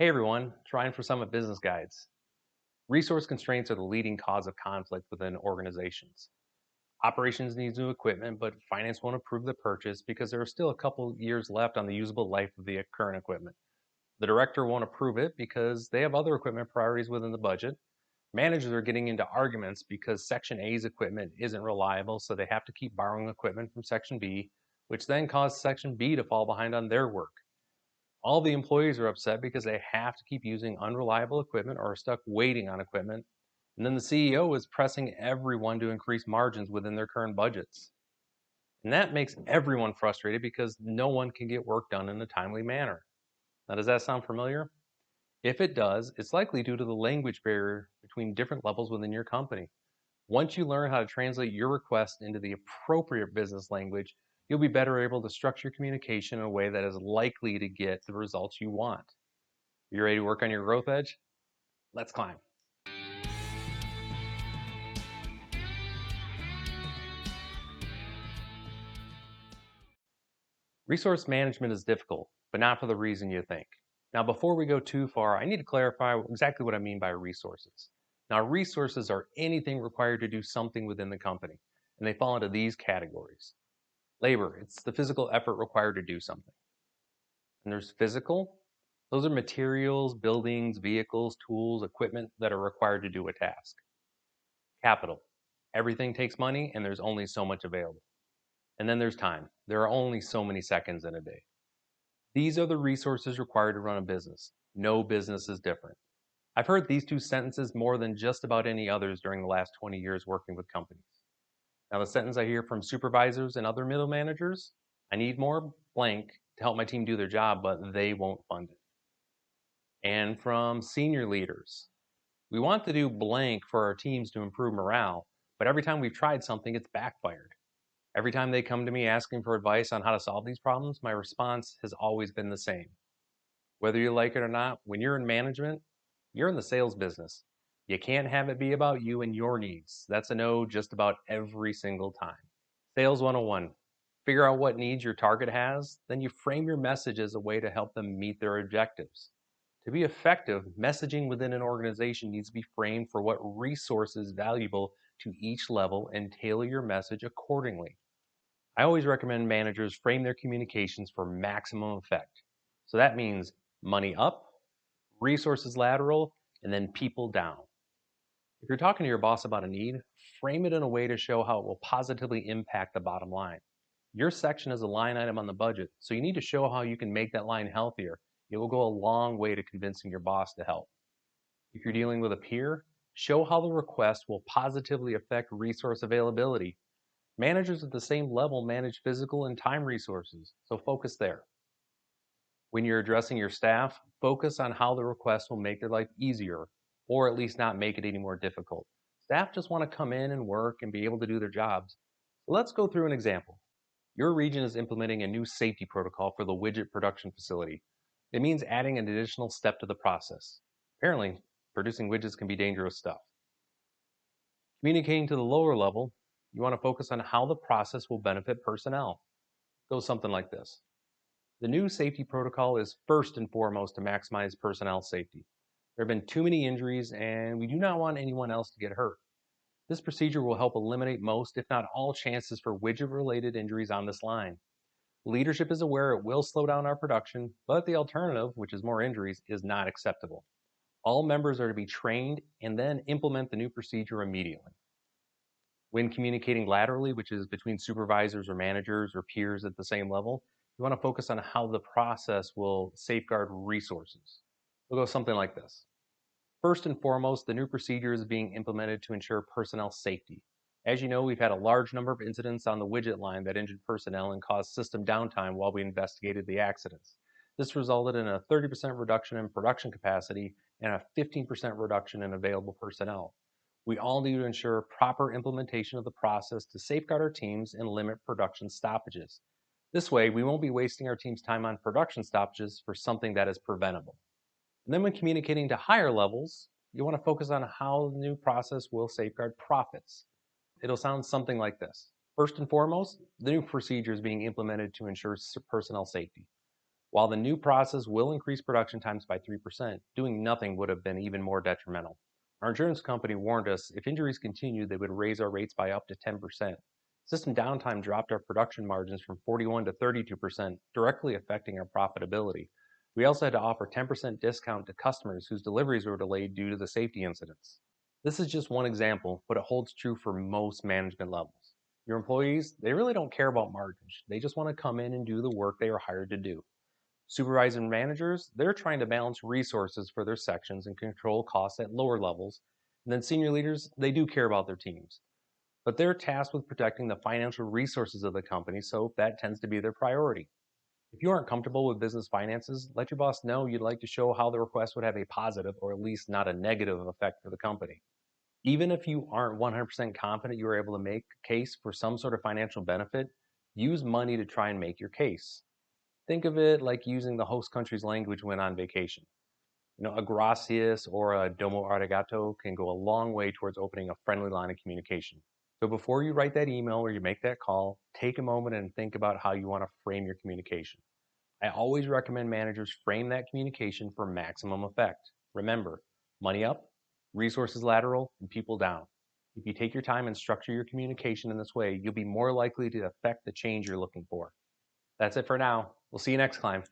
Hey everyone, trying for some of business guides. Resource constraints are the leading cause of conflict within organizations. Operations needs new equipment, but finance won't approve the purchase because there are still a couple years left on the usable life of the current equipment. The director won't approve it because they have other equipment priorities within the budget. Managers are getting into arguments because Section A's equipment isn't reliable, so they have to keep borrowing equipment from Section B, which then causes Section B to fall behind on their work. All the employees are upset because they have to keep using unreliable equipment or are stuck waiting on equipment. And then the CEO is pressing everyone to increase margins within their current budgets. And that makes everyone frustrated because no one can get work done in a timely manner. Now, does that sound familiar? If it does, it's likely due to the language barrier between different levels within your company. Once you learn how to translate your request into the appropriate business language, you'll be better able to structure communication in a way that is likely to get the results you want. You ready to work on your growth edge? Let's climb. Resource management is difficult, but not for the reason you think. Now, before we go too far, I need to clarify exactly what I mean by resources. Now, resources are anything required to do something within the company, and they fall into these categories. Labor, it's the physical effort required to do something. And there's physical, those are materials, buildings, vehicles, tools, equipment that are required to do a task. Capital, everything takes money and there's only so much available. And then there's time. There are only so many seconds in a day. These are the resources required to run a business. No business is different. I've heard these two sentences more than just about any others during the last 20 years working with companies. Now, the sentence I hear from supervisors and other middle managers, I need more blank to help my team do their job, but they won't fund it. And from senior leaders, we want to do blank for our teams to improve morale, but every time we've tried something, it's backfired. Every time they come to me asking for advice on how to solve these problems, my response has always been the same. Whether you like it or not, when you're in management, you're in the sales business. You can't have it be about you and your needs. That's a no just about every single time. Sales 101. Figure out what needs your target has, then you frame your message as a way to help them meet their objectives. To be effective, messaging within an organization needs to be framed for what resource is valuable to each level and tailor your message accordingly. I always recommend managers frame their communications for maximum effect. So that means money up, resources lateral, and then people down. If you're talking to your boss about a need, frame it in a way to show how it will positively impact the bottom line. Your section is a line item on the budget, so you need to show how you can make that line healthier. It will go a long way to convincing your boss to help. If you're dealing with a peer, show how the request will positively affect resource availability. Managers at the same level manage physical and time resources, so focus there. When you're addressing your staff, focus on how the request will make their life easier, or at least not make it any more difficult. Staff just want to come in and work and be able to do their jobs. So let's go through an example. Your region is implementing a new safety protocol for the widget production facility. It means adding an additional step to the process. Apparently, producing widgets can be dangerous stuff. Communicating to the lower level, you want to focus on how the process will benefit personnel. It goes something like this. The new safety protocol is first and foremost to maximize personnel safety. There have been too many injuries, and we do not want anyone else to get hurt. This procedure will help eliminate most, if not all, chances for widget related injuries on this line. Leadership is aware it will slow down our production, but the alternative, which is more injuries, is not acceptable. All members are to be trained and then implement the new procedure immediately. When communicating laterally, which is between supervisors or managers or peers at the same level, you want to focus on how the process will safeguard resources. It'll go something like this. First and foremost, the new procedure is being implemented to ensure personnel safety. As you know, we've had a large number of incidents on the widget line that injured personnel and caused system downtime while we investigated the accidents. This resulted in a 30% reduction in production capacity and a 15% reduction in available personnel. We all need to ensure proper implementation of the process to safeguard our teams and limit production stoppages. This way, we won't be wasting our team's time on production stoppages for something that is preventable. And then when communicating to higher levels, you want to focus on how the new process will safeguard profits. It'll sound something like this. First and foremost, the new procedure is being implemented to ensure personnel safety. While the new process will increase production times by 3%, doing nothing would have been even more detrimental. Our insurance company warned us if injuries continued, they would raise our rates by up to 10%. System downtime dropped our production margins from 41 to 32%, directly affecting our profitability. We also had to offer 10% discount to customers whose deliveries were delayed due to the safety incidents. This is just one example, but it holds true for most management levels. Your employees, they really don't care about margins. They just want to come in and do the work they are hired to do. Supervisors and managers, they're trying to balance resources for their sections and control costs at lower levels. And then senior leaders, they do care about their teams. But they're tasked with protecting the financial resources of the company, so that tends to be their priority. If you aren't comfortable with business finances, let your boss know you'd like to show how the request would have a positive or at least not a negative effect for the company. Even if you aren't 100% confident you are able to make a case for some sort of financial benefit, use money to try and make your case. Think of it like using the host country's language when on vacation. A gracias or a domo arigato can go a long way towards opening a friendly line of communication. So before you write that email or you make that call, take a moment and think about how you want to frame your communication. I always recommend managers frame that communication for maximum effect. Remember, money up, resources lateral, and people down. If you take your time and structure your communication in this way, you'll be more likely to affect the change you're looking for. That's it for now. We'll see you next time.